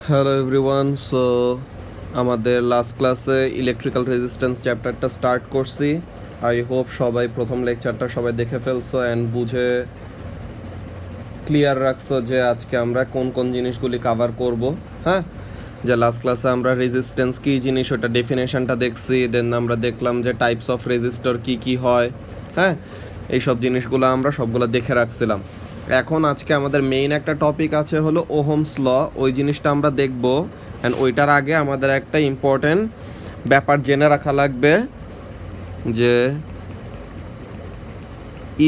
Hello everyone. So আমাদের last ক্লাসে electrical resistance চ্যাপ্টারটা স্টার্ট করছি। আই হোপ সবাই প্রথম লেকচারটা সবাই দেখে ফেলছো অ্যান্ড বুঝে ক্লিয়ার রাখছো যে আজকে আমরা কোন কোন জিনিসগুলি কাভার করব। হ্যাঁ, যে লাস্ট ক্লাসে আমরা রেজিস্ট্যান্স কী জিনিস ওটা ডেফিনেশনটা দেখছি, দেন আমরা দেখলাম যে টাইপস অফ রেজিস্টর কী কী হয়। হ্যাঁ, এইসব জিনিসগুলো আমরা সবগুলো দেখে রাখছিলাম। এখন আজকে আমাদের মেইন একটা টপিক আছে হলো ওহমস ল, ওই জিনিসটা আমরা দেখব। অ্যান্ড ওইটার আগে আমাদের একটা ইম্পর্টেন্ট ব্যাপার জেনে রাখা লাগবে, যে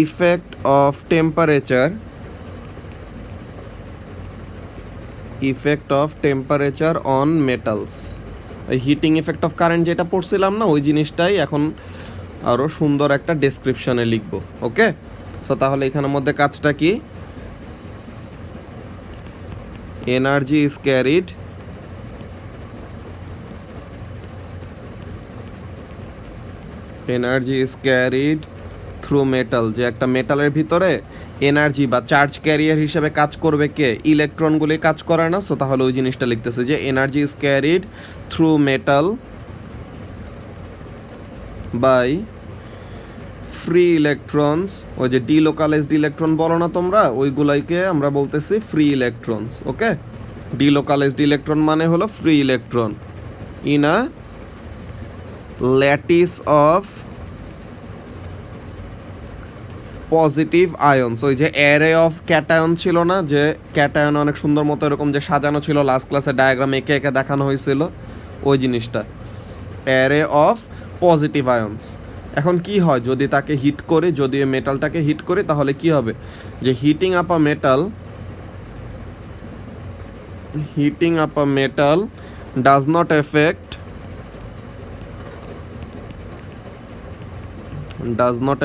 effect of temperature on metals. এই হিটিং ইফেক্ট অফ কারেন্ট যেটা পড়ছিলাম না, ওই জিনিসটাই এখন আরও সুন্দর একটা ডেসক্রিপশনে লিখব। ওকে, সো তাহলে এখানের মধ্যে কাজটা কি? Energy is carried through metal. যে একটা মেটালের ভিতরে এনার্জি বা চার্জ ক্যারিয়ার হিসেবে কাজ করবে কে? ইলেকট্রনগুলি কাজ করে না। সো তাহলে ওই জিনিসটা লিখতেছে যে energy is carried through metal by free electrons. ওই যে ডিলোকালাইজড ইলেকট্রন বলো না তোমরা, ওইগুলাইকে আমরা বলতেছি ফ্রি ইলেকট্রনস। ওকে, ডিলোকালাইজড ইলেকট্রন মানে হলো free electron in a lattice of positive ions. ওই যে অ্যারে অফ ক্যাটায়ন ছিল না, যে ক্যাটায়ন অনেক সুন্দর মতো এরকম যে সাজানো ছিল, লাস্ট ক্লাসে ডায়াগ্রাম এঁকে এঁকে দেখানো হয়েছিল, ওই জিনিসটা অ্যারে অফ পজিটিভ আয়নস। এখন কি হয় যদি তাকে হিট করি, যদি মেটালটাকে হিট করি, তাহলে কি হবে? যে heating up a metal does not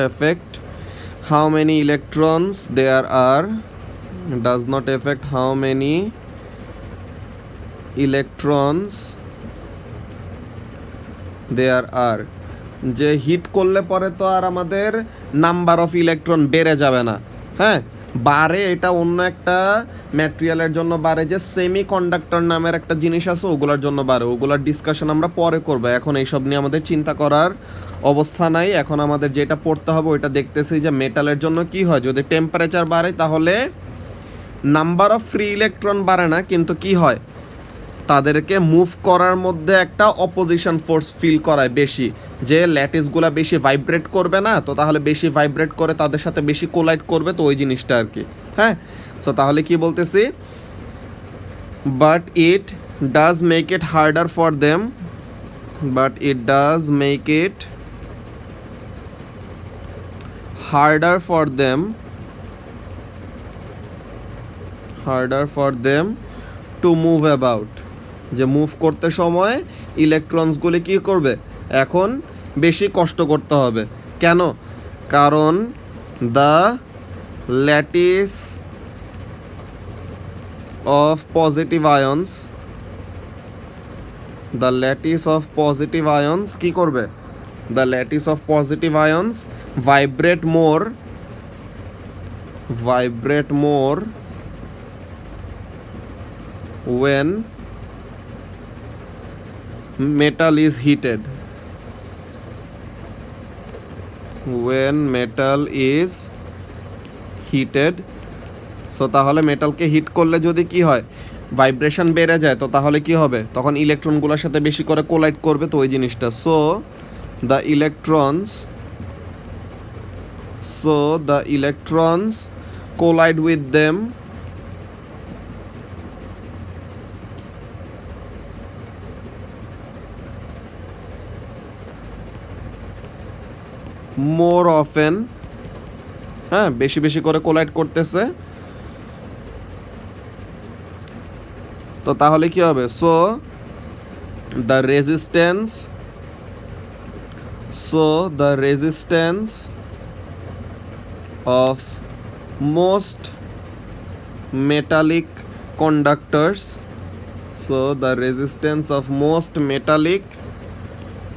affect how many electrons there are, does not affect how many electrons there are। যে হিট করলে পরে তো আর আমাদের নাম্বার অফ ইলেকট্রন বেড়ে যাবে না। হ্যাঁ, বাড়ে, এটা অন্য একটা ম্যাটেরিয়ালের জন্য বাড়ে, যে সেমি কন্ডাক্টর নামের একটা জিনিস আছে, ওগুলোর জন্য বাড়ে। ওগুলোর ডিসকাশন আমরা পরে করবো, এখন এইসব নিয়ে আমাদের চিন্তা করার অবস্থা নাই। এখন আমাদের যেটা পড়তে হবে ওইটা দেখতেছি যে মেটালের জন্য কি হয়, যদি টেম্পারেচার বাড়ে তাহলে নাম্বার অফ ফ্রি ইলেকট্রন বাড়ে না, কিন্তু কি হয়, তাদেরকে মুভ করার মধ্যে একটা অপোজিশন ফোর্স ফিল করায় বেশি, যে ল্যাটিসগুলা বেশি ভাইব্রেট করবে না, তো তাহলে বেশি ভাইব্রেট করে তাদের সাথে বেশি কোলাইড করবে, তো ওই জিনিসটা আর কি। হ্যাঁ, সো তাহলে কি বলতেছি, but it does make it harder for them to move about. যে মুভ করতে সময় ইলেকট্রনসগুলি কী করবে, এখন বেশি কষ্ট করতে হবে। কেন? কারণ the lattice of positive ions কী করবে? The lattice of positive ions vibrate more when metal is heated. So তাহলে মেটালকে হিট করলে যদি কি হয়, ভাইব্রেশন বেড়ে যায়, তো তাহলে কি হবে, তখন ইলেকট্রনগুলোর সাথে বেশি করে কোলাইড করবে, তো ওই জিনিসটা। So the electrons collide with them more often. হ্যাঁ, বেশি বেশি করে কোলাইড করতেছে, তো তাহলে কি হবে? So the resistance of most metallic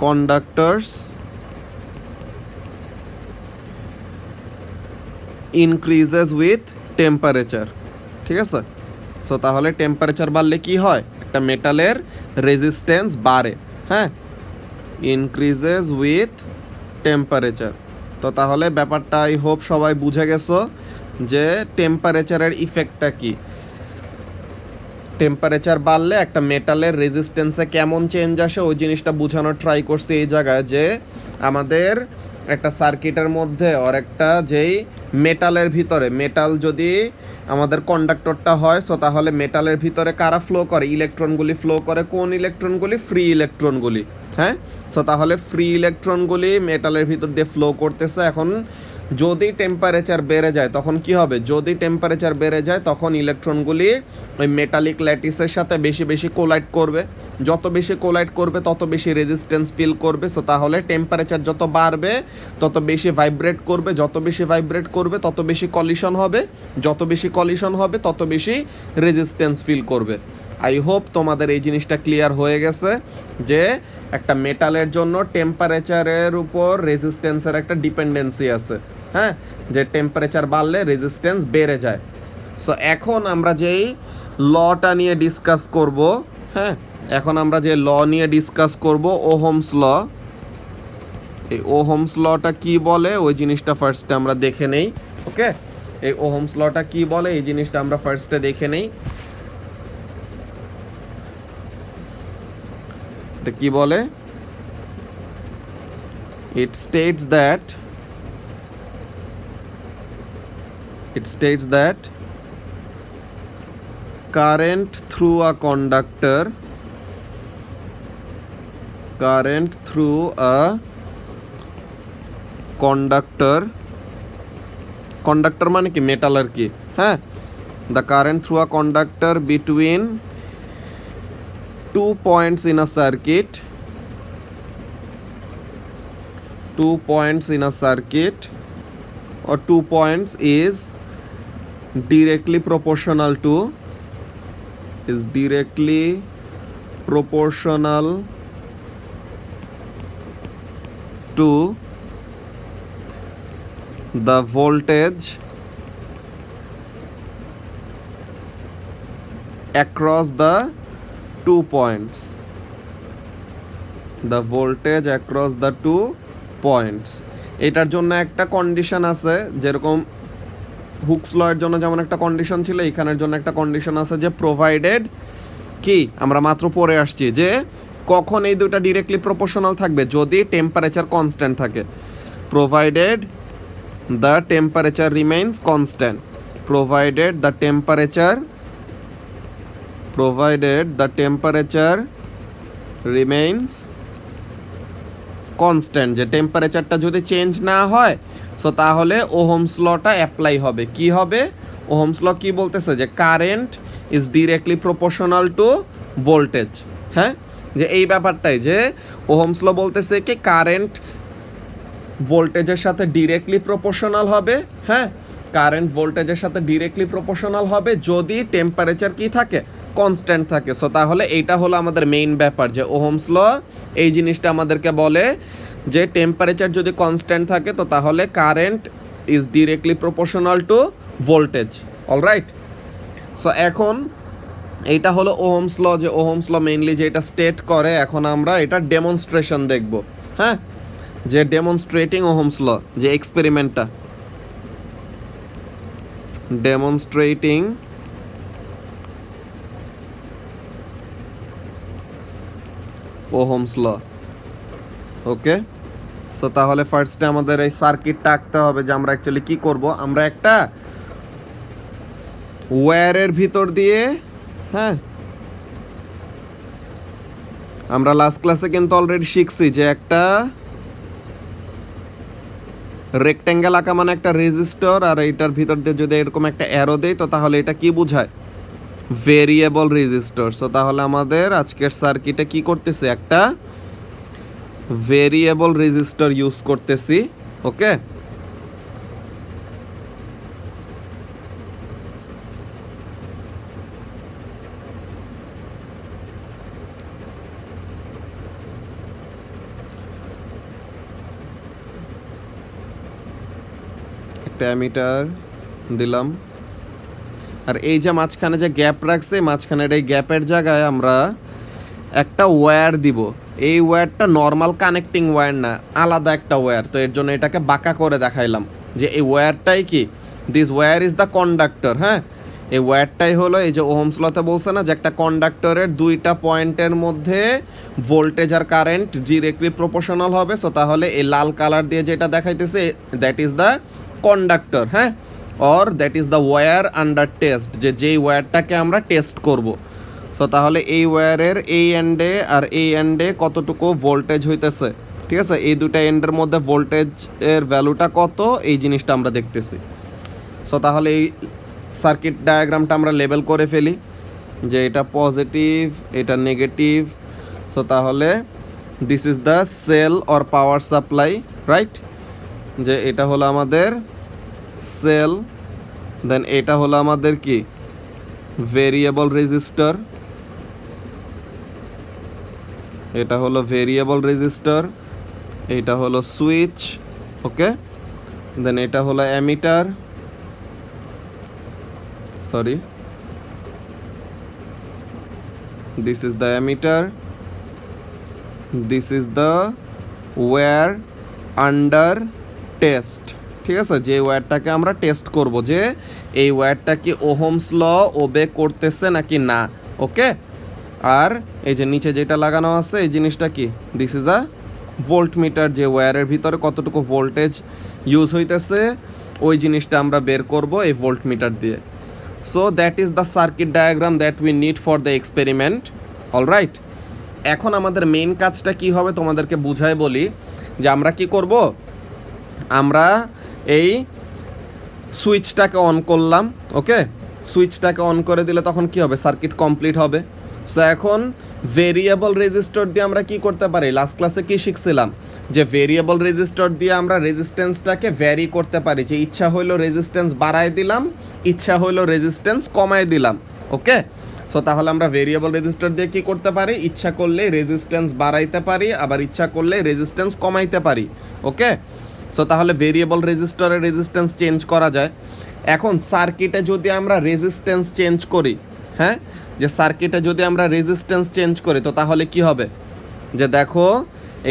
কন্ডাক্টরস increases with temperature. ঠিক আছে, সো তাহলে টেম্পারেচার বাড়লে কি হয়, একটা মেটালের রেজিস্ট্যান্স বাড়ে, হ্যাঁ, ইনক্রিজেস উইথ টেম্পারেচার। তো তাহলে ব্যাপারটা আই হোপ সবাই বুঝে গেছো যে টেম্পারেচারের ইফেক্টটা কি। টেম্পারেচার বাড়লে একটা মেটালের রেজিস্ট্যান্সে কেমন চেঞ্জ আসে ওই জিনিসটা বোঝানোর ট্রাই করছি এই জায়গায়, যে আমাদের একটা সার্কিটের মধ্যে আর একটা যেই মেটালের ভিতরে, মেটাল যদি আমাদের কন্ডাক্টরটা হয়, সো তাহলে মেটালের ভিতরে কারা ফ্লো করে, ইলেকট্রনগুলি ফ্লো করে। কোন ইলেকট্রনগুলি? ফ্রি ইলেকট্রনগুলি, হ্যাঁ। সো তাহলে ফ্রি ইলেকট্রনগুলি মেটালের ভিতর দিয়ে ফ্লো করতেছে। এখন যদি টেম্পারেচার বেড়ে যায় তখন কি হবে? যদি টেম্পারেচার বেড়ে যায় তখন ইলেকট্রনগুলি ওই মেটালিক ল্যাটিসের সাথে বেশি বেশি কোলাইড করবে। যত বেশি কোলাইড করবে তত বেশি রেজিস্ট্যান্স ফিল করবে। সো তাহলে টেম্পারেচার যত বাড়বে তত বেশি ভাইব্রেট করবে, যত বেশি ভাইব্রেট করবে তত বেশি কলিশন হবে, যত বেশি কলিশন হবে তত বেশি রেজিস্ট্যান্স ফিল করবে। আই হোপ তোমাদের এই জিনিসটা ক্লিয়ার হয়ে গেছে যে একটা মেটালের জন্য টেম্পারেচারের উপর রেজিস্ট্যান্সের একটা ডিপেন্ডেন্সি আছে, হ্যাঁ, যে টেম্পারেচার বাড়লে রেজিস্ট্যান্স বেড়ে যায়। সো এখন আমরা যেই লটা নিয়ে ডিসকাস করব, হ্যাঁ, এখন আমরা যে ল নিয়ে ডিসকাস করব, ওহমস ল। এই ওহমস লটা কি বলে ওই জিনিসটা ফার্স্টে আমরা দেখে নেই, ওকে। এই ওহমস লটা কি বলে এই জিনিসটা আমরা ফার্স্টে দেখে নেই। এটা কি বলে? It states that current through a conductor conductor মানে কি? মেটাল আর কি, হ্যাঁ। The current through a conductor between 2 points in a circuit, 2 points in a circuit or 2 points is directly proportional to the voltage across the 2 points, the voltage across the 2 points। এটার জন্য একটা condition আছে, যেরকম hooks লয়ের জন্য যেমন একটা condition ছিল, এখানের জন্য একটা কন্ডিশন আছে যে প্রোভাইডেড কি আমরা মাত্র পড়ে আসছি যে কখন এই দুটো ডিরেক্টলি প্রপোর্শনাল থাকবে, যদি টেম্পারেচার কনস্ট্যান্ট থাকে। Provided the temperature remains constant, provided the temperature remains constant, যে টেম্পারেচারটা যদি চেঞ্জ না হয় সো তাহলে ওহমস লটা অ্যাপ্লাই হবে। কি হবে? ওহমস ল কি বলতেছে? যে current is directly proportional two voltage, হ্যাঁ, যে এই ব্যাপারটাই যে ওহমস ল বলতেছে কি কারেন্ট ভোল্টেজের সাথে ডিরেক্টলি প্রপোর্শনাল হবে, হ্যাঁ, কারেন্ট ভোল্টেজের সাথে ডিরেক্টলি প্রপোর্শনাল হবে যদি টেম্পারেচার কি থাকে? কনস্ট্যান্ট থাকে। সো তাহলে এইটা হলো আমাদের মেইন ব্যাপার, যে ওহমস ল এই জিনিসটা আমাদেরকে বলে যে টেম্পারেচার যদি কনস্ট্যান্ট থাকে তো তাহলে current is directly proportional two voltage. Alright, so এখন এইটা হলো ওহমস ল, যে ওহমস ল মেইনলি যে এটা স্টেট করে। এখন আমরা এটা ডেমনস্ট্রেশন দেখব, হ্যাঁ, যে ডেমনস্ট্রেটিং ওহমস ল, যে এক্সপেরিমেন্টটা demonstrating Ohm's law, okay. So তাহলে ফার্স্টে আমাদের এই সার্কিটটা আঁকতে হবে যে আমরা অ্যাকচুয়ালি কি করব। আমরা একটা ওয়্যারের ভিতর দিয়ে, হ্যাঁ, আমরা লাস্ট ক্লাসে কিন্তু অলরেডি শিখছি যে একটা রেক্ট্যাঙ্গেল আঁকা মানে একটা রেজিস্টর, আর এইটার ভিতর দিয়ে যদি এরকম একটা অ্যারো দেই তো তাহলে এটা কি বোঝায়? Variable resistor. সো তাহলে আমাদের আজকের সার্কিটে কি করতেছি? একটা ভেরিয়েবল রেজিস্টর ইউজ করতেছি, ওকে। একটা অ্যামিটার দিলাম, আর এই যে মাঝখানে যে গ্যাপ রাখছে, মাঝখানের এই গ্যাপের জায়গায় আমরা একটা ওয়্যার দিব। এই ওয়্যারটা নর্মাল কানেক্টিং ওয়্যার না, আলাদা একটা ওয়্যার। তো এর জন্য এটাকে বাঁকা করে দেখাইলাম যে এই ওয়্যারটাই কি, this where is the conductor. হ্যাঁ, এই ওয়্যারটাই হলো এই যে ওহমস লতে বলছে না যে একটা কন্ডাক্টরের দুইটা পয়েন্টের মধ্যে ভোল্টেজ আর কারেন্ট ডিরেক্টলি প্রপোর্শনাল হবে। সো তাহলে এই লাল কালার দিয়ে যেটা দেখাইতেছে দ্যাট ইজ দ্য কন্ডাক্টর। হ্যাঁ, or that is the wire under test, যে যেই ওয়্যারটাকে আমরা টেস্ট করব। সো তাহলে এই ওয়্যারের এই এন্ডে আর এই এন্ডে কতটুকু ভোল্টেজ হইতেছে, ঠিক আছে, এই দুটা এন্ডের মধ্যে ভোল্টেজের ভ্যালুটা কত, এই জিনিসটা আমরা দেখতেছি। সো তাহলে এই সার্কিট ডায়াগ্রামটা আমরা লেবেল করে ফেলি যে এটা পজিটিভ, এটা নেগেটিভ। সো তাহলে this is the cell or power supply, right, যে এটা হলো আমাদের সেল, দেন এটা হলো আমাদের কি ভেরিয়েবল রেজিস্টার, এটা হলো ভেরিয়েবল রেজিস্টার, এটা হলো সুইচ, ওকে, দেন এটা হলো ammeter, sorry this is the ammeter, this is the wire under test, ঠিক আছে, যে ওয়্যারটাকে আমরা টেস্ট করব যে এই ওয়্যারটা কি ওহমস ল ওবে করতেছে নাকি না, ওকে। আর এই যে নিচে যেটা লাগানো আছে এই জিনিসটা কি, this is a volt metre, যে ওয়্যারের ভিতরে কতটুকু ভোল্টেজ ইউজ হইতেছে ওই জিনিসটা আমরা বের করব এই ভোল্ট মিটার দিয়ে। So that is the circuit diagram that we need for the experiment. Alright, এখন আমাদের মেইন কাজটা কি হবে তোমাদেরকে বুঝাই বলি, যে আমরা কি করব, আমরা এই সুইচটাকে অন করলাম, ওকে, সুইচটাকে অন করে দিলে তখন কি হবে, সার্কিট কমপ্লিট হবে। সো এখন ভেরিয়েবল রেজিস্টর দিয়ে আমরা কি করতে পারি, লাস্ট ক্লাসে কি শিখছিলাম যে ভেরিয়েবল রেজিস্টর দিয়ে আমরা রেজিস্ট্যান্সটাকে ভ্যারি করতে পারি, যে ইচ্ছা হইলো রেজিস্ট্যান্স বাড়ায় দিলাম, ইচ্ছা হইলো রেজিস্ট্যান্স কমায় দিলাম, ওকে। সো তাহলে আমরা ভেরিয়েবল রেজিস্টর দিয়ে কি করতে পারি, ইচ্ছা করলে রেজিস্ট্যান্স বাড়াইতে পারি, আবার ইচ্ছা করলে রেজিস্ট্যান্স কমাইতে পারি, ওকে। সো তাহলে ভেরিয়েবল রেজিস্টরের রেজিস্ট্যান্স চেঞ্জ করা যায়। এখন সার্কিটে যদি আমরা রেজিস্ট্যান্স চেঞ্জ করি, হ্যাঁ, যে সার্কিটে যদি আমরা রেজিস্ট্যান্স চেঞ্জ করি তো তাহলে কি হবে, যে দেখো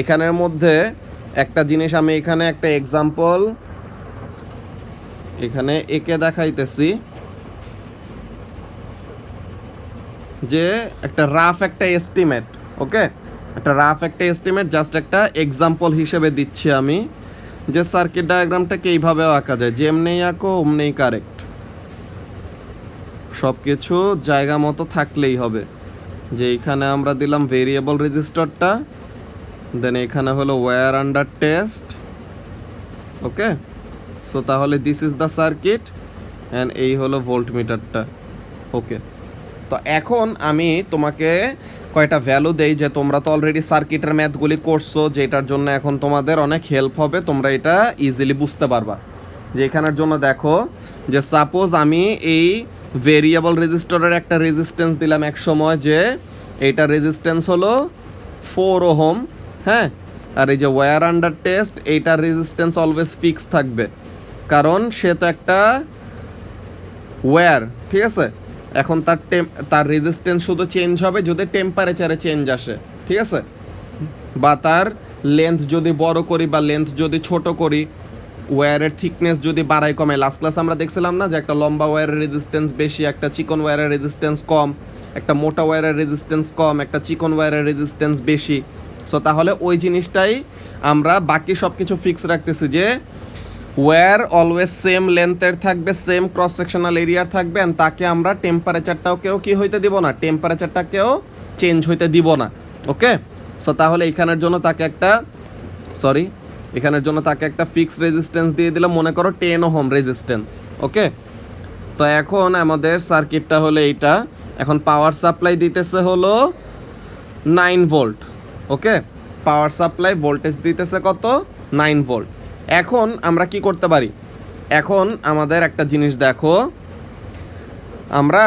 এখানের মধ্যে একটা জিনিস আমি এখানে একটা এক্সাম্পল এখানে একে দেখাইতেছি, যে একটা রাফ একটা এস্টিমেট, ওকে, একটা রাফ একটা এস্টিমেট জাস্ট একটা এক্সাম্পল হিসেবে দিচ্ছি আমি, যে সার্কিট ডায়াগ্রামটাকে এইভাবেও আঁকা যায়, যেমনি আঁকো অমনিই কারেক্ট, সব কিছু জায়গা মতো থাকলেই হবে। যে এখানে আমরা দিলাম ভেরিয়েবল রেজিস্টরটা, দেন এখানে হলো ওয়্যার আন্ডার টেস্ট, ওকে। সো তাহলে this is the circuit and এই হলো ভোল্ট মিটারটা, ওকে। তো এখন আমি তোমাকে কয়টা ভ্যালু দেই, যে তোমরা তো অলরেডি সার্কিটের ম্যাথগুলি করছো, যেটার জন্য এখন তোমাদের অনেক হেল্প হবে, তোমরা এটা ইজিলি বুঝতে পারবা। যে এখানের জন্য দেখো, যে সাপোজ আমি এই ভেরিয়েবল রেজিস্টরের একটা রেজিস্ট্যান্স দিলাম এক সময়, যে এইটা রেজিস্ট্যান্স হলো 4 ওহম, হ্যাঁ, আর এই যে ওয়্যার আন্ডার টেস্ট এইটার রেজিস্ট্যান্স অলওয়েজ ফিক্স থাকবে, কারণ সে তো একটা ওয়্যার, ঠিক আছে। এখন তার রেজিস্ট্যান্স শুধু চেঞ্জ হবে যদি টেম্পারেচারে চেঞ্জ আসে, ঠিক আছে, বা তার লেন্থ যদি বড় করি বা লেন্থ যদি ছোট করি, ওয়্যারের থিকনেস যদি বাড়াই কমে। লাস্ট ক্লাস আমরা দেখছিলাম না যে একটা লম্বা ওয়্যারের রেজিস্ট্যান্স বেশি, একটা চিকন ওয়্যারের রেজিস্ট্যান্স কম, একটা মোটা ওয়্যারের রেজিস্ট্যান্স কম, একটা চিকন ওয়্যারের রেজিস্ট্যান্স বেশি। সো তাহলে ওই জিনিসটাই আমরা বাকি সব কিছু ফিক্স রাখতেছি, যে ওয়্যার অলওয়েজ সেম লেন্থের থাকবে, সেম ক্রস সেকশনাল এরিয়ার থাকবে, অ্যান্ড তাকে আমরা টেম্পারেচারটাকেও কি হইতে দিব না, টেম্পারেচারটাকেও চেঞ্জ হইতে দিব না, ওকে। সো তাহলে এখানের জন্য তাকে একটা ফিক্স রেজিস্ট্যান্স দিয়ে দিলাম, মনে করো 10 ওহম রেজিস্ট্যান্স, ওকে। তো এখন আমাদের সার্কিটটা হলো এইটা, এখন পাওয়ার সাপ্লাই দিতেছে হলো 9 ভোল্ট, ওকে, পাওয়ার সাপ্লাই ভোল্টেজ দিতেছে কত, 9 ভোল্ট। এখন আমরা কি করতে পারি, এখন আমাদের একটা জিনিস দেখো, আমরা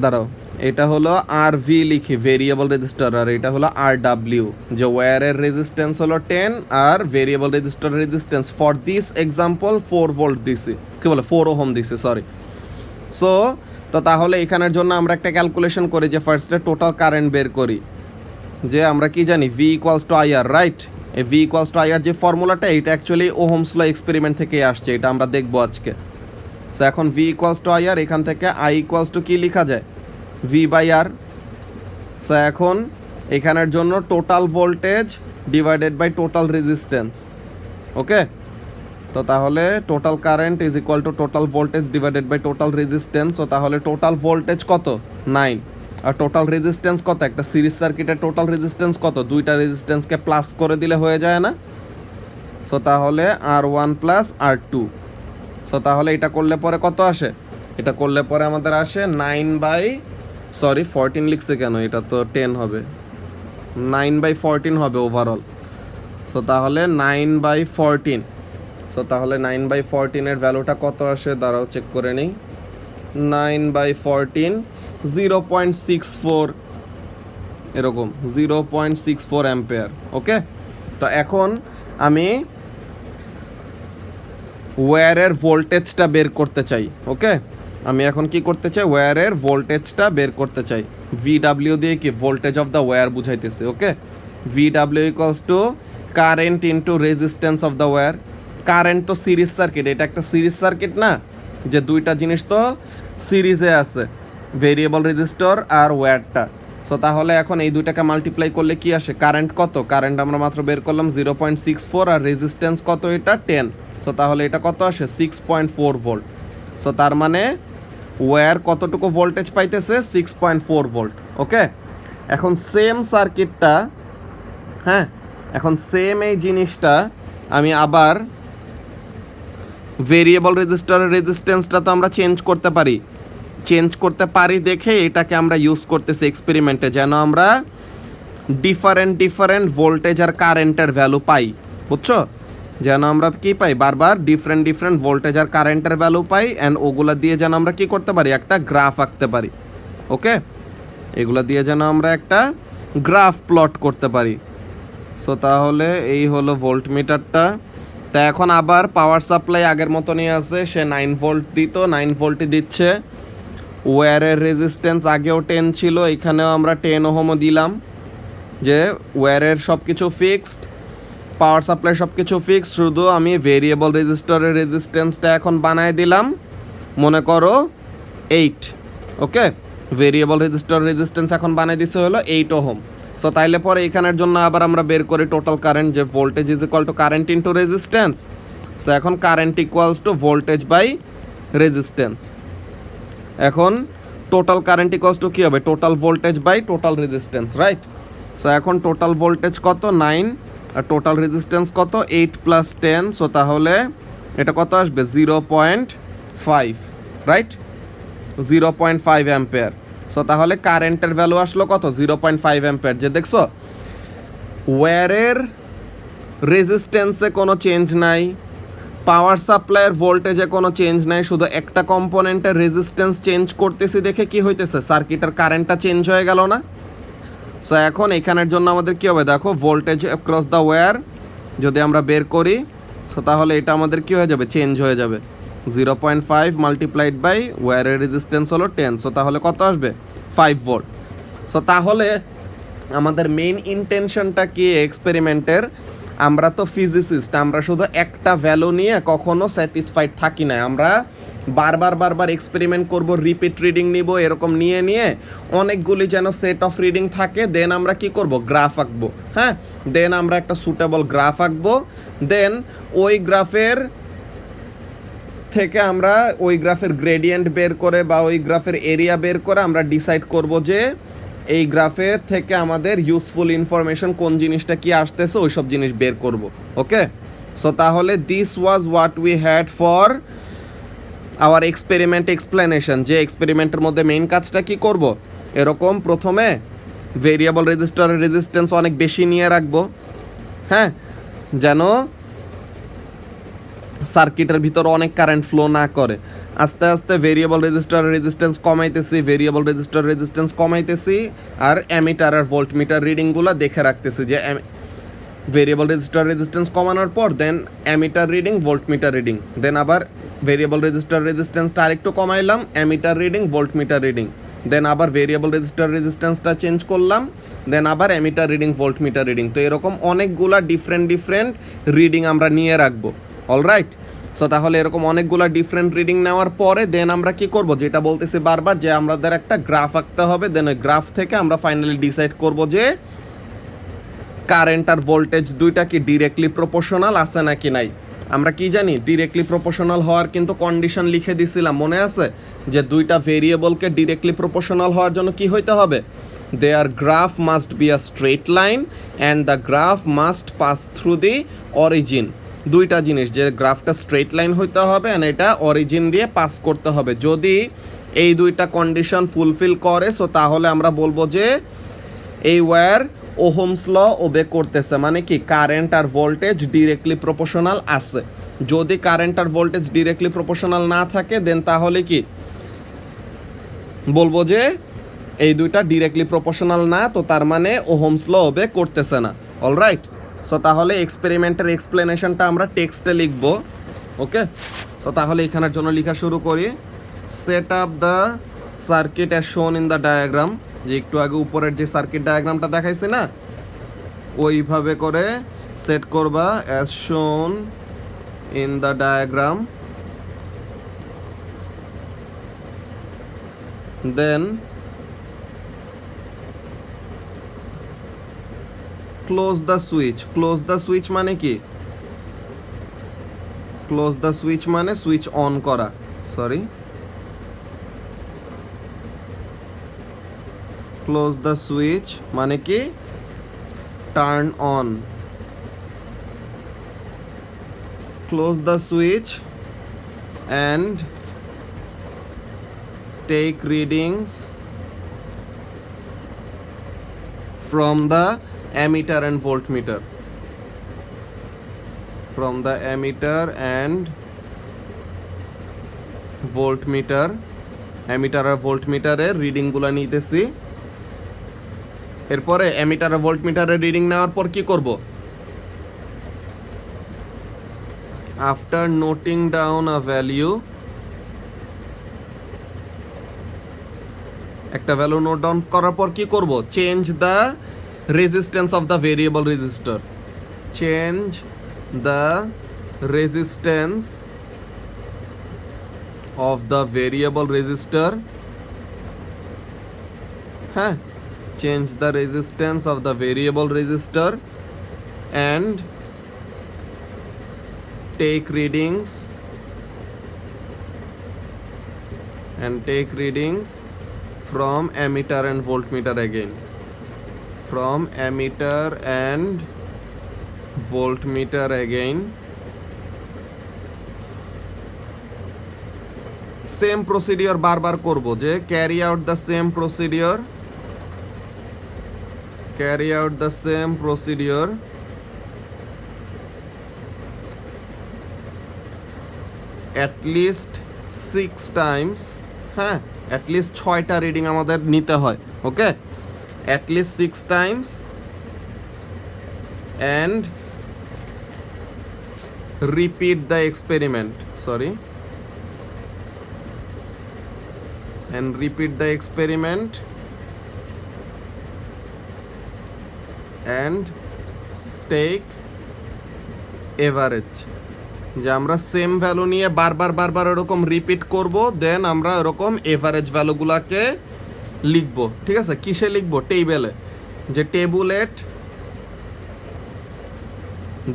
দাঁড়াও, এটা হলো আর ভি লিখি ভেরিয়েবল রেজিস্টার, আর এটা হলো আর ডাব্লিউ, যে ওয়্যারের রেজিস্ট্যান্স হলো 10 আর ভেরিয়েবল রেজিস্টারের resistance for this example 4 volt দিছি, কি বলে 4 ওহম দিছি, সরি। সো তো তাহলে এখানের জন্য আমরা একটা ক্যালকুলেশন করি যে ফার্স্টে টোটাল কারেন্ট বের করি, যে আমরা কি জানি V equals two IR, right? এই ভি ইকুয়ালস টু আইআর যে ফর্মুলাটা, এটা অ্যাকচুয়ালি ওহমস ল এক্সপেরিমেন্ট থেকে আসছে, এটা আমরা দেখবো আজকে। সো এখন ভি ইকুয়ালস টু আইআর, এখান থেকে আই ইকুয়ালস টু কী লেখা যায়, ভি বাই আর। সো এখন এখানের জন্য total voltage divided by total resistance, okay? তো তাহলে total current is equal to total voltage divided by total resistance. ও তাহলে টোটাল ভোল্টেজ কত, 9, আর টোটাল রেজিস্ট্যান্স কত, একটা সিরিজ সার্কিটের টোটাল রেজিস্ট্যান্স কত, দুইটা রেজিস্ট্যান্সকে প্লাস করে দিলে হয়ে যায় না? সো তাহলে R1 প্লাস R2। সো তাহলে এটা করলে পরে কত আসে, এটা করলে পরে আমাদের আসে 9/14 লিখছে কেন, এটা তো 10 হবে, 9/14 হবে ওভারঅল। সো তাহলে 9/14। সো তাহলে 9/14 ভ্যালুটা কত আসে, দাঁড়াও চেক করে নিই। 9/14 0.64, এরকম 0.64 অ্যাম্পেয়ার, ওকে? তো এখন আমি ওয়্যারের ভোল্টেজটা বের করতে চাই, ওকে? আমি এখন কি করতে চাই, ওয়্যারের ভোল্টেজটা বের করতে চাই। VW দিয়ে কি ভোল্টেজ অফ দ্য ওয়্যার বুঝাইতেছে, okay? VW equals to current into resistance of the wire. Current তো সিরিজ সার্কিট, এটা একটা সিরিজ সার্কিট না, যে দুইটা জিনিস তো সিরিজে আছে, ভেরিয়েবল রেজিস্টর আর ওয়্যারটা। সো তাহলে এখন এই দুইটাকে মাল্টিপ্লাই করলে কি আসে, কারেন্ট কত, কারেন্ট আমরা মাত্র বের করলাম 0.64, আর রেজিস্ট্যান্স কত, এটা 10। সো তাহলে এটা কত আসে, 6.4 ভোল্ট। সো তার মানে ওয়্যার কতটুকু ভোল্টেজ পাইতেছে, 6.4 ভোল্ট, ওকে? এখন সেম সার্কিটটা, হ্যাঁ, এখন সেম এই জিনিসটা আমি আবার ভেরিয়েবল রেজিস্টরের রেজিস্ট্যান্সটা তো আমরা চেঞ্জ করতে পারি দেখে এটাকে আমরা ইউজ করতেছি এক্সপেরিমেন্টে, যেন আমরা ডিফারেন্ট ভোল্টেজ আর কারেন্টের ভ্যালু পাই, বুঝছো? যেন আমরা কি পাই, বারবার ডিফারেন্ট ভোল্টেজ আর কারেন্টের ভ্যালু পাই, অ্যান্ড ওগুলা দিয়ে যেন আমরা কি করতে পারি, একটা গ্রাফ আঁকতে পারি, ওকে? এগুলা দিয়ে যেন আমরা একটা গ্রাফ প্লট করতে পারি। সো তাহলে এই হলো ভোল্ট মিটারটা। তা এখন আবার পাওয়ার সাপ্লাই আগের মতনই আছে, সে 9 ভোল্ট দিত, 9 ভোল্টই দিচ্ছে। ওয়্যারের রেজিস্ট্যান্স আগেও 10 ছিল, এখানেও আমরা 10 ওহমও দিলাম, যে ওয়্যারের সব কিছু ফিক্সড, পাওয়ার সাপ্লাই সব কিছু ফিক্সড, শুধু আমি ভেরিয়েবল রেজিস্টরের রেজিস্ট্যান্সটা এখন বানায় দিলাম, মনে করো 8, ওকে? ভেরিয়েবল রেজিস্টর রেজিস্ট্যান্স এখন বানাই দিছে হলো 8 ওহম। সো তাইলে পরে এখানের জন্য আবার আমরা বের করি টোটাল কারেন্ট, যে voltage is equal to current into resistance. So এখন current equals to voltage by resistance. এখন টোটাল কারেন্ট ইকুয়ালস টু কী হবে, total voltage by total resistance, right? So এখন টোটাল ভোল্টেজ কত, 9, আর টোটাল রেজিস্ট্যান্স কত, 8 + 10। So তাহলে এটা কত আসবে, 0.5, রাইট? 0.5 অ্যাম্পেয়ার। সো তাহলে কারেন্টের ভ্যালু আসলো কত, 0.5 অ্যাম্পেয়ার। যে দেখছো ওয়্যারের রেজিস্ট্যান্সে কোনো চেঞ্জ নাই, পাওয়ার সাপ্লাইয়ের ভোল্টেজে কোনো চেঞ্জ নাই, শুধু একটা কম্পোনেন্টের রেজিস্ট্যান্স চেঞ্জ করতেছি দেখে কি হইতেছে, সার্কিটের কারেন্টটা চেঞ্জ হয়ে গেল না? সো এখন এখানের জন্য আমাদের কী হবে, দেখো ভোল্টেজ অ্যাক্রস দ্য ওয়্যার যদি আমরা বের করি, সো তাহলে এটা আমাদের কী হয়ে যাবে, চেঞ্জ হয়ে যাবে। 0.5 মাল্টিপ্লাইড বাই ওয়্যারের রেজিস্ট্যান্স হলো 10, সো তাহলে কত আসবে, 5 ভোল্ট। সো তাহলে আমাদের মেইন ইন্টেনশনটা কি এক্সপেরিমেন্টের, আমরা তো ফিজিসিস্ট, আমরা শুধু একটা ভ্যালু নিয়ে কখনো স্যাটিসফাইড থাকি না, আমরা বারবার এক্সপেরিমেন্ট করব, রিপিট রিডিং নিব, এরকম নিয়ে অনেকগুলি যেন সেট অফ রিডিং থাকে, দেন আমরা কি করব, গ্রাফ আঁকবো, হ্যাঁ? দেন আমরা একটা সুটেবল গ্রাফ আঁকবো, দেন ওই গ্রাফের থেকে আমরা ওই গ্রাফের গ্রেডিয়েন্ট বের করে বা ওই গ্রাফের এরিয়া বের করে আমরা ডিসাইড করব যে এই গ্রাফের থেকে আমাদের ইউজফুল ইনফরমেশন কোন জিনিসটা কি আসতেছে, ওই সব জিনিস বের করব, ওকে? সো তাহলে this was what we had for our experiment explanation, যে এক্সপেরিমেন্টের মধ্যে মেইন কাজটা কি করব, এরকম প্রথমে ভেরিয়েবল রেজিস্টরের রেজিস্ট্যান্স অনেক বেশি নিয়ে রাখবো, হ্যাঁ, যেন সার্কিটের ভিতর অনেক কারেন্ট ফ্লো না করে। আস্তে আস্তে ভেরিয়েবল রেজিস্টরের রেজিস্ট্যান্স কমাইতেছি, আর অ্যামিটার আর ভোল্টমিটার রিডিংগুলো দেখে রাখতেছি, যে ভেরিয়েবল রেজিস্টর রেজিস্ট্যান্স কমানোর পর দেন অ্যামিটার রিডিং, ভোল্টমিটার রিডিং, দেন আবার ভেরিয়েবল রেজিস্টার রেজিস্ট্যান্সটা আরেকটু কমাইলাম, অ্যামিটার রিডিং ভোল্টমিটার রিডিং, দেন আবার ভেরিয়েবল রেজিস্টার রেজিস্ট্যান্সটা চেঞ্জ করলাম, দেন আবার অ্যামিটার রিডিং ভোল্টমিটার রিডিং। তো এরকম অনেকগুলা ডিফারেন্ট রিডিং আমরা নিয়ে রাখবো। অলরাইট, সো তাহলে এরকম অনেকগুলা ডিফারেন্ট রিডিং নেওয়ার পরে দেন আমরা কি করব, যেটা বলতেছি বারবার, যে আমাদের একটা গ্রাফ আঁকতে হবে। দেন ওই গ্রাফ থেকে আমরা ফাইনালি ডিসাইড করব যে কারেন্ট আর ভোল্টেজ দুইটা কি ডিরেক্টলি প্রপোর্শনাল আছে নাকি নাই। আমরা কি জানি, ডিরেক্টলি প্রপোর্শনাল হওয়ার কিন্তু কন্ডিশন লিখে দিছিলাম, মনে আছে? যে দুইটা ভেরিয়েবলকে ডিরেক্টলি প্রপোর্শনাল হওয়ার জন্য কি হইতে হবে, there graph must be a straight line and the graph must pass through the origin. দুইটা জিনিস, যে গ্রাফটা স্ট্রেট লাইন হইতে হবে অ্যান্ড এটা অরিজিন দিয়ে পাস করতে হবে। যদি এই দুইটা কন্ডিশন ফুলফিল করে, সো তাহলে আমরা বলবো যে এই ওয়্যার ওহমস ল ওবে করতেছে, মানে কি কারেন্ট আর ভোল্টেজ ডিরেক্টলি প্রপোর্শনাল আছে। যদি কারেন্ট আর ভোল্টেজ ডিরেক্টলি প্রপোর্শনাল না থাকে দেন তাহলে কি বলবো যে এই দুইটা ডিরেক্টলি প্রপোর্শনাল না, তো তার মানে ওহমস ল ওবে করতেছে না। অলরাইট, সো তাহলে এক্সপেরিমেন্টের এক্সপ্লেনেশনটা আমরা টেক্সটে লিখব। ওকে, সো তাহলে এখানের জন্য লেখা শুরু করি। Set up the circuit as shown in the diagram, যে একটু আগে উপরের যে সার্কিট ডায়াগ্রামটা দেখাইছে না, ওইভাবে করে সেট করবা, as shown in the diagram. Then close the switch. Close the switch মানে কি, ক্লোজ দ্য সুইচ মানে সুইচ অন করা, সরি, ক্লোজ দ্য সুইচ মানে কি turn on. Close the switch and take readings from the ammeter and voltmeter, from the ammeter and voltmeter। Ammeter আর ভোল্টমিটারের রিডিংগুলো নিতেছি। এরপরে অ্যামিটার আর ভোল্টমিটারের রিডিং নেওয়ার পর কি করব, after noting down a value, একটা ভ্যালু নোট ডাউন করার পর কি করব, change the resistance of the variable resistor. Change the resistance of the variable resistor. হ্যাঁ, change the resistance of the variable resistor and take readings from ammeter and voltmeter again, from ammeter and voltmeter again। Same procedure বারবার করব, যে carry out the same procedure, carry out the same procedure at least 6 times। হ্যাঁ, at least 6টা reading আমাদের নিতে হয়। Okay, at least 6 times and repeat the experiment, sorry, and repeat the experiment and take average. যে আমরা সেম ভ্যালু নিয়ে বারবার এরকম রিপিট করব, দেন আমরা এরকম এভারেজ ভ্যালুগুলোকে লিখব। ঠিক আছে, কিসে লিখব, টেবিলে, যে tabulate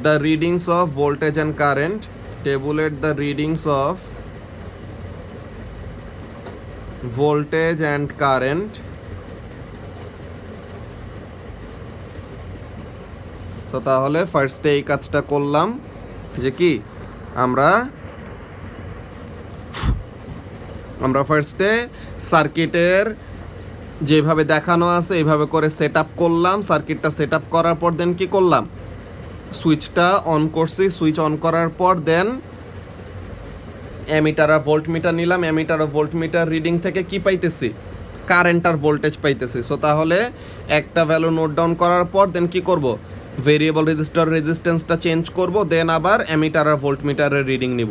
the readings of voltage and current, tabulate the readings of voltage and current. So তাহলে ফার্স্টে এই কাজটা করলাম, যে কি আমরা ফার্স্টে সার্কিটের যেভাবে দেখানো আছে এইভাবে করে সেট আপ করলাম। সার্কিটটা সেট আপ করার পর দেন কি করলাম, সুইচটা অন করছি। সুইচ অন করার পর দেন অ্যামিটার আর ভোল্টমিটার নিলাম। অ্যামিটার আর ভোল্টমিটার রিডিং থেকে কি পাইতেছি, কারেন্ট আর ভোল্টেজ পাইতেছি। সো তাহলে একটা ভ্যালু নোট ডাউন করার পর দেন কি করব, ভেরিয়েবল রেজিস্টার রেজিস্ট্যান্সটা চেঞ্জ করব, দেন আবার অ্যামিটার আর ভোল্টমিটারের রিডিং নিব।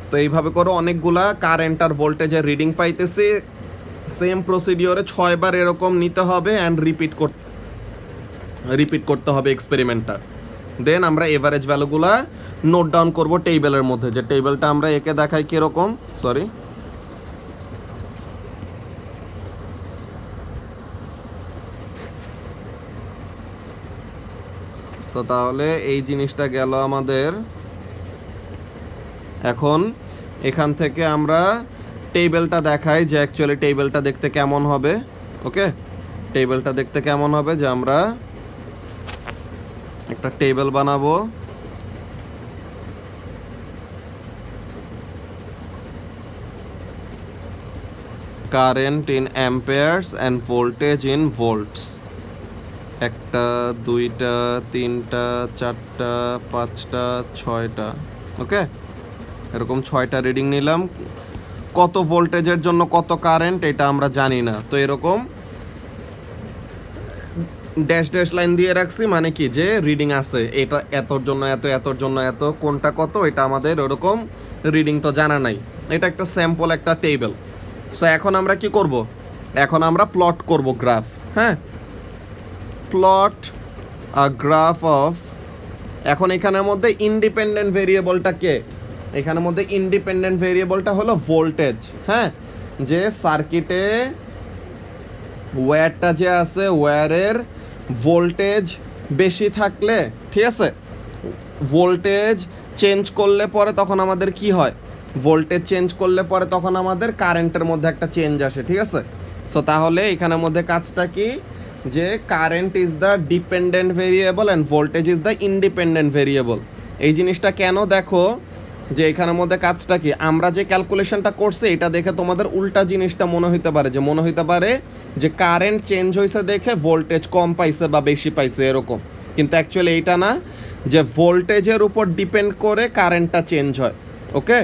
তো এইভাবে করে অনেকগুলা কারেন্ট আর ভোল্টেজের রিডিং পাইতেছি। সেম প্রসিডিওরে 6 বার এরকম নিতে হবে অ্যান্ড রিপিট করতে হবে এক্সপেরিমেন্টটা। দেন আমরা এভারেজ ভ্যালুগুলা নোট ডাউন করব টেবিলের মধ্যে, যে টেবিলটা আমরা একে দেখাই কীরকম, সরি সো তাহলে এই জিনিসটা গেল আমাদের। এখন এখান থেকে আমরা টেবিলটা দেখাই যে অ্যাকচুয়ালি টেবিলটা দেখতে কেমন হবে। ওকে, টেবিলটা দেখতে কেমন হবে, যে আমরা একটা টেবিল বানাবো। Current in amperes and voltage in volts. 1টা 2টা 3টা 4টা 5টা 6টা। ওকে, এরকম 6টা রিডিং নিলাম। কত ভোল্টেজের জন্য কত কারেন্ট এটা আমরা জানি না, তো এরকম ড্যাশ ড্যাশ লাইন দিয়ে রাখছি, মানে কি যে রিডিং আছে এটা এতর জন্য এত, এতর জন্য এত, কোনটা কত এটা আমাদের ওরকম রিডিং তো জানা নাই। এটা একটা স্যাম্পল একটা টেবিল। সো এখন আমরা কি করব, এখন আমরা প্লট করব গ্রাফ। হ্যাঁ, প্লট আ গ্রাফ অফ। এখন এখানের মধ্যে ইন্ডিপেন্ডেন্ট ভেরিয়েবলটা কে, এখানের মধ্যে ইন্ডিপেন্ডেন্ট ভেরিয়েবলটা হলো ভোল্টেজ। হ্যাঁ, যে সার্কিটে ওয়্যারটা যে আছে, ওয়্যারের ভোল্টেজ বেশি থাকলে, ঠিক আছে, ভোল্টেজ চেঞ্জ করলে পরে তখন আমাদের কি হয়, ভোল্টেজ চেঞ্জ করলে পরে তখন আমাদের কারেন্টের মধ্যে একটা চেঞ্জ আসে, ঠিক আছে। সো তাহলে এখানের মধ্যে কাজটা কি, যে current is the dependent variable and voltage is the independent variable. এই জিনিসটা কেন দেখো, যে এখানের মধ্যে কাজটা কি, আমরা যে ক্যালকুলেশনটা করছি এটা দেখে তোমাদের উল্টা জিনিসটা মনে হইতে পারে, যে মনে হইতে পারে যে কারেন্ট চেঞ্জ হয়েছে দেখে ভোল্টেজ কম পাইছে বা বেশি পাইছে এরকম, কিন্তু অ্যাকচুয়ালি এইটা না, যে ভোল্টেজের উপর ডিপেন্ড করে কারেন্টটা চেঞ্জ হয়। ওকে,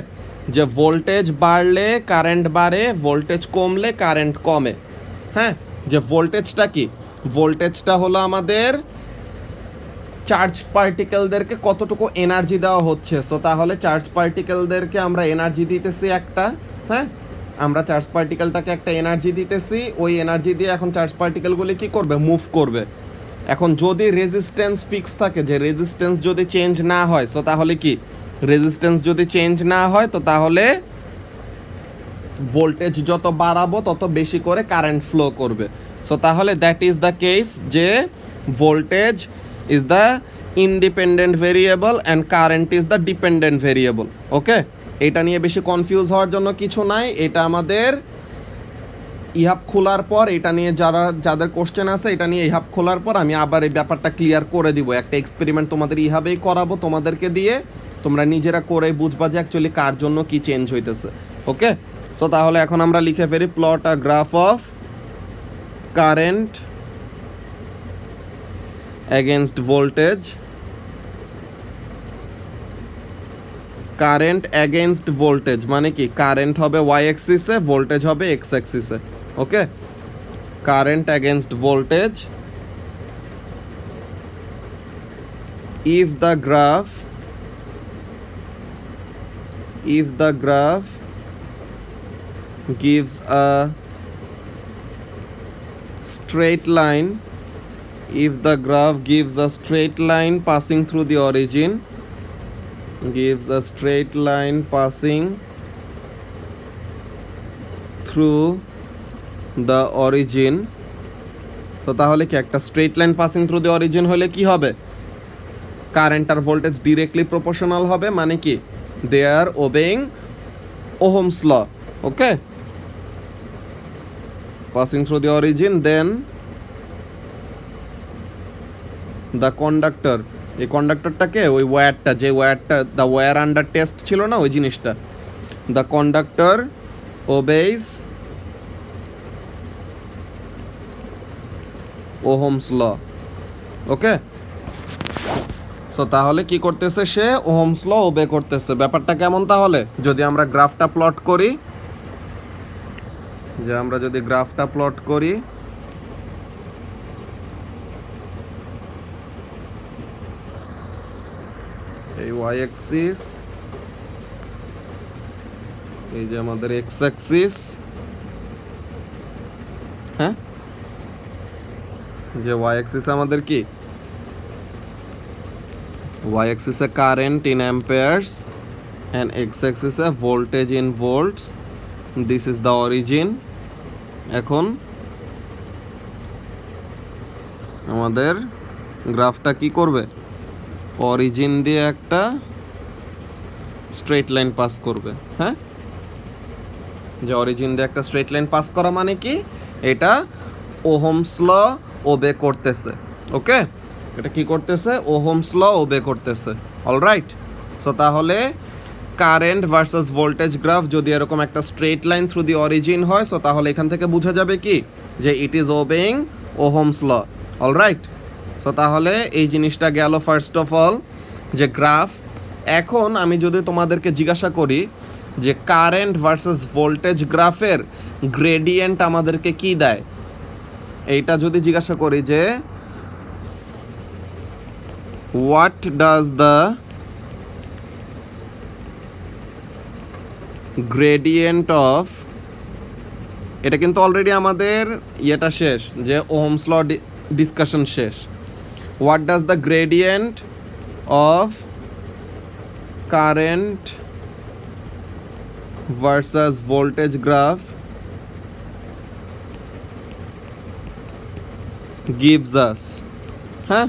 যে ভোল্টেজ বাড়লে কারেন্ট বাড়ে, ভোল্টেজ কমলে কারেন্ট কমে। হ্যাঁ, যে ভোল্টেজটা কি, ভোল্টেজটা হলো আমাদের চার্জ পার্টিকেলদেরকে কতটুকু এনার্জি দেওয়া হচ্ছে। সো তাহলে চার্জ পার্টিকেলদেরকে আমরা এনার্জি দিতেছি একটা। হ্যাঁ, আমরা চার্জ পার্টিকেলটাকে একটা এনার্জি দিতেছি, ওই এনার্জি দিয়ে এখন চার্জ পার্টিকেলগুলি কি করবে, মুভ করবে। এখন যদি রেজিস্ট্যান্স ফিক্স থাকে, যে রেজিস্ট্যান্স যদি চেঞ্জ না হয়, সো তাহলে কি, রেজিস্ট্যান্স যদি চেঞ্জ না হয় তো তাহলে ভোল্টেজ যত বাড়াবো তত বেশি করে কারেন্ট ফ্লো করবে। সো তাহলে দ্যাট ইজ দ্য কেস, যে voltage is the independent variable and current is the dependent variable. Okay, এটা নিয়ে বেশি কনফিউজ হওয়ার জন্য কিছু নাই। এটা আমাদের ইহাব খোলার পর, এটা নিয়ে যাদের কোশ্চেন আছে এটা নিয়ে ইহাব খোলার পর আমি আবার এই ব্যাপারটা ক্লিয়ার করে দিব। একটা এক্সপেরিমেন্ট তোমাদের ইহাবেই করাবো, তোমাদেরকে দিয়ে তোমরা নিজেরা করে বুঝবা যে অ্যাকচুয়ালি কার জন্য কি চেঞ্জ হইতেছে। ওকে, সো তাহলে এখন আমরা লিখে ফেলি plot a graph of current against voltage, current against voltage মানে কি, কারেন্ট হবে ওয়াই অ্যাক্সিসে, ভোল্টেজ হবে এক্স অ্যাক্সিসে। Okay, current against voltage if the graph gives a straight line, if the graph gives a straight line passing through the origin, gives a straight line passing through the origin, so তাহলে কি একটা straight line passing through the origin হলে কি হবে, current আর voltage directly proportional হবে, মানে কি they are obeying Ohm's law. Okay, passing through the origin, then the conductor, এই কন্ডাক্টরটাকে ওই ওয়্যারটা, যে ওয়্যারটা দ্য ওয়্যার আন্ডার টেস্ট ছিল না ওই জিনিসটা, the conductor obeys Ohm's law. Okay, so তাহলে কি করতেছে সে, ওহমস ল ওবে করতেছে। ব্যাপারটা কেমন তাহলে, যদি আমরা গ্রাফটা প্লট করি, যে আমরা যদি গ্রাফটা প্লট করি, এই ওয়াই অ্যাক্সিস এই যে আমাদের এক্স অ্যাক্সিস, হ্যাঁ, যে ওয়াই অ্যাক্সিস আমাদের কি, ওয়াই অ্যাক্সিসে current in amperes and X অ্যাক্সিসে voltage in volts, this is the origin. এখন আমাদের গ্রাফটা কি করবে, অরিজিন দিয়ে একটা স্ট্রেট লাইন পাস করবে, হ্যাঁ, যে অরিজিন দিয়ে একটা স্ট্রেট লাইন পাস করা মানে কি, এটা ওহমস ল ওবে করতেছে। ওকে, এটা কি করতেছে, ওহমস ল ওবে করতেছে। অলরাইট, সো তাহলে কারেন্ট ভার্সাস ভোল্টেজ গ্রাফ যদি এরকম একটা straight line through the origin হয়, সো তাহলে এখান থেকে বোঝা যাবে কি, যে it is obeying Ohm's law. Alright, so তাহলে এই জিনিসটা গেল ফার্স্ট অফ অল যে গ্রাফ। এখন আমি যদি তোমাদেরকে জিজ্ঞাসা করি যে কারেন্ট ভার্সাস ভোল্টেজ গ্রাফের গ্রেডিয়েন্ট আমাদেরকে কি দেয়, এইটা যদি জিজ্ঞাসা করি যে what does the gradient of, এটা কিন্তু অলরেডি আমাদের ইয়েটা শেষ, যে ওহমস ল ডিসকাশন শেষ। What does the gradient of current versus voltage graph gives us, হ্যাঁ,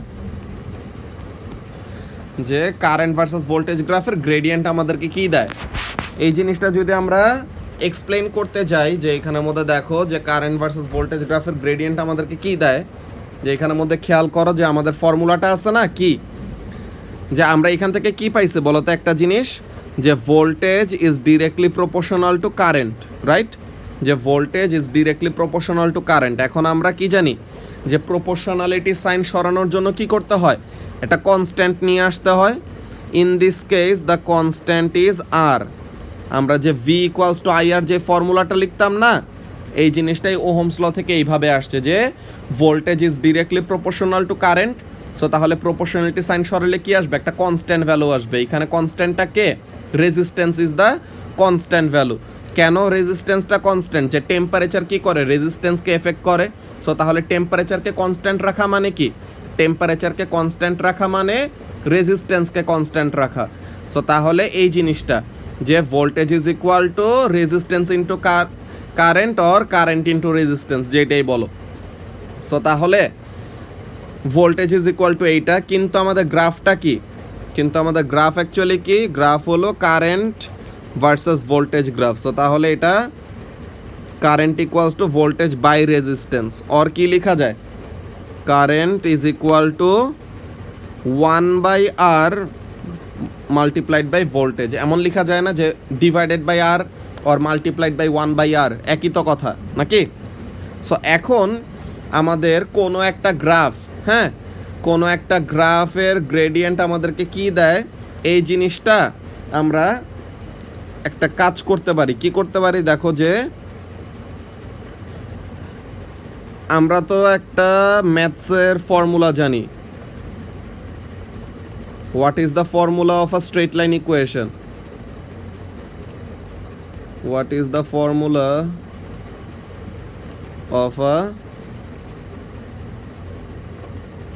যে কারেন্ট ভার্সাস ভোল্টেজ গ্রাফের গ্রেডিয়েন্ট আমাদেরকে কি দেয়, এই জিনিসটা যদি আমরা এক্সপ্লেন করতে যাই, যে এখানের মধ্যে দেখো যে কারেন্ট ভার্সাস ভোল্টেজ গ্রাফের গ্রেডিয়েন্ট আমাদেরকে কি দেয়, যে এখানের মধ্যে খেয়াল করো যে আমাদের ফর্মুলাটা আছে না, কি, যে আমরা এখান থেকে কি পাইছি বলো তো একটা জিনিস, যে voltage is directly proportional to current, right, যে voltage is directly proportional to current. এখন আমরা কি জানি, যে প্রপোর্শনালিটি সাইন সরানোর জন্য কি করতে হয়, একটা কনস্ট্যান্ট নিয়ে আসতে হয়। In this case the constant is R. আমরা যে V equals to I R যে ফর্মুলাটা লিখতাম না, এই জিনিসটাই ওহমস ল থেকে এইভাবে আসছে, যে voltage is directly proportional to current. So তাহলে প্রপোর্শনালিটি সাইন সরালে কি আসবে, একটা কনস্ট্যান্ট ভ্যালু আসবে। এখানে কনস্ট্যান্টটা কে, resistance is the constant value. কেন রেজিস্ট্যান্সটা কনস্ট্যান্ট, যে টেম্পারেচার কি করে, রেজিস্ট্যান্সকে এফেক্ট করে। সো তাহলে টেম্পারেচারকে কনস্ট্যান্ট রাখা মানে কি, টেম্পারেচারকে কনস্ট্যান্ট রাখা মানে রেজিস্ট্যান্সকে কনস্ট্যান্ট রাখা। সো তাহলে এই জিনিসটা, যে voltage is equal two resistance into current or current into resistance, যেটাই বলো। সো তাহলে ভোল্টেজ ইজ ইকুয়াল টু এইটা, কিন্তু আমাদের গ্রাফটা কি, কিন্তু আমাদের গ্রাফ অ্যাকচুয়ালি কি, গ্রাফ হলো current versus voltage graph. So তাহলে এটা current equals to voltage by resistance, or কি লেখা যায়, current is equal to 1/R multiplied by voltage. এমন লেখা যায় না যে divided by r or multiplied by 1/R, একই তো কথা নাকি। সো এখন আমাদের কোনো একটা গ্রাফ, হ্যাঁ, কোনো একটা গ্রাফের গ্রেডিয়েন্ট আমাদেরকে কি দেয়, এই জিনিসটা আমরা একটা কাজ করতে পারি। কি করতে পারি, দেখো যে আমরা তো একটা ম্যাথসের ফর্মুলা জানি। What is the formula of a straight line equation, what is the formula of a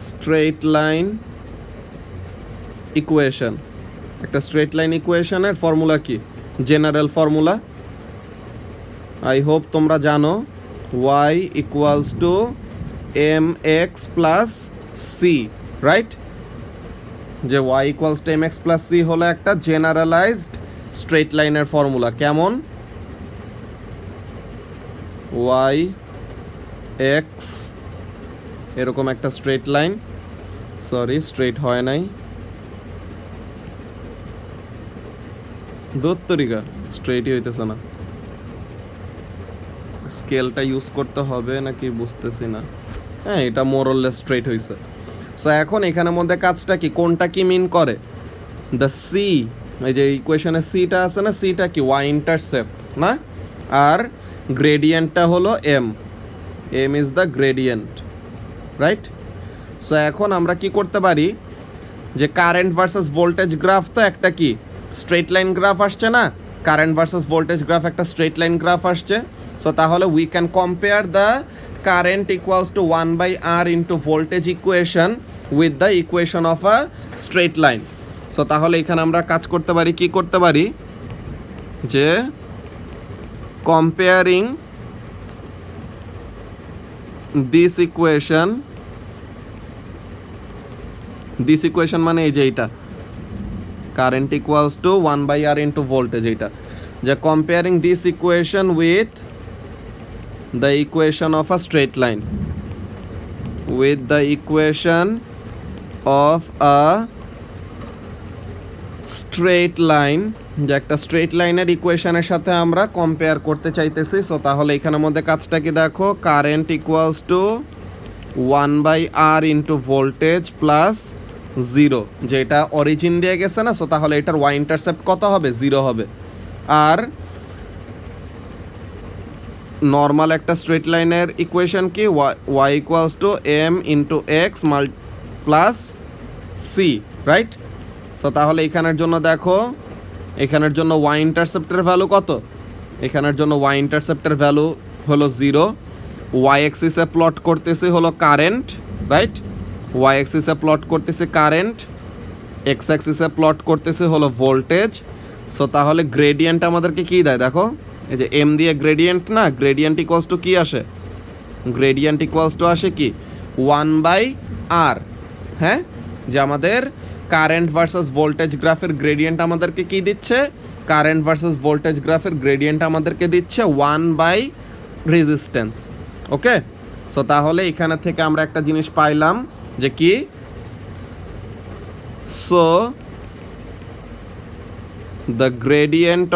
straight line equation. একটা স্ট্রেট লাইন ইকুয়েশনের ফর্মুলা কি, জেনারেল ফর্মুলা, আই হোপ তোমরা জানো, y equals to mx plus c, right, যে y equals to mx plus c হলো একটা generalized straight লাইনের formula. কেমন, y x এরকম একটা স্ট্রেট লাইন, সরি স্ট্রেট হয় নাই, দত্তরিকা স্ট্রেটই হইতেছে না, স্কেলটা ইউজ করতে হবে নাকি বুঝতেছি না। হ্যাঁ, এটা মোরলেস স্ট্রেট হয়েছে। সো এখন এখানের মধ্যে কাজটা কি, কোনটা কি মিন করে, দ্য সি, এই যে ইকুয়েশনে সিটা আছে না, সিটা কি ওয়াই ইন্টারসেপ্ট না, আর গ্রেডিয়েন্টটা হলো m, m is the gradient, right. So এখন আমরা কি করতে পারি, যে কারেন্ট ভার্সাস ভোল্টেজ গ্রাফ তো একটা কি স্ট্রেট লাইন গ্রাফ আসছে না, কারেন্ট ভার্সেস ভোল্টেজ গ্রাফ একটা স্ট্রেট লাইন গ্রাফ আসছে। সো তাহলে we can compare the current equals two 1/r into voltage equation with the equation of a straight line. So তাহলে এখানে আমরা কাজ করতে পারি, কি করতে পারি, যে কম্পেয়ারিং দিস ইকুয়েশন মানে এই যে এইটা current equals two 1/r into voltage, এইটা যে comparing this equation with the equation of a straight line, with the equation of a straight line, যে একটা স্ট্রেট লাইনের ইকুয়েশনের সাথে আমরা কম্পেয়ার করতে চাইতেছি। সো তাহলে এখানের মধ্যে কাজটা কি দেখো, current equals two 1/r into voltage plus 0, যেটা অরিজিন দিয়ে গেছে না। সো তাহলে এটার ওয়াই ইন্টারসেপ্ট কত হবে, 0 হবে। আর নর্মাল একটা স্ট্রেট লাইনের ইকুয়েশন কি, y equals to m into x plus c, right. So তাহলে এখানের জন্য দেখো, এখানের জন্য ওয়াই ইন্টারসেপ্টের ভ্যালু কত, এখানের জন্য ওয়াই ইন্টারসেপ্টের ভ্যালু হলো 0, ওয়াই অ্যাক্সিসে প্লট করতেছি হলো কারেন্ট, রাইট, ওয়াই অ্যাক্সিসে প্লট করতেছি কারেন্ট, এক্স অ্যাক্সিসে প্লট করতেছি হলো ভোল্টেজ। সো তাহলে গ্রেডিয়েন্ট আমাদেরকে কী দেয় দেখো, এই যে এম দিয়ে গ্রেডিয়েন্ট না, গ্রেডিয়েন্ট ইকুয়ালস টু কী আসে, গ্রেডিয়েন্ট ইকুয়ালস টু আসে কি 1/r, হ্যাঁ, যে আমাদের কারেন্ট ভার্সেস ভোল্টেজ গ্রাফের গ্রেডিয়েন্ট আমাদেরকে কি দিচ্ছে, কারেন্ট ভার্সেস ভোল্টেজ গ্রাফের গ্রেডিয়েন্ট আমাদেরকে দিচ্ছে 1 রেজিস্ট্যান্স। ওকে, সো তাহলে এখানে থেকে আমরা একটা জিনিস পাইলাম যে কি, so the gradient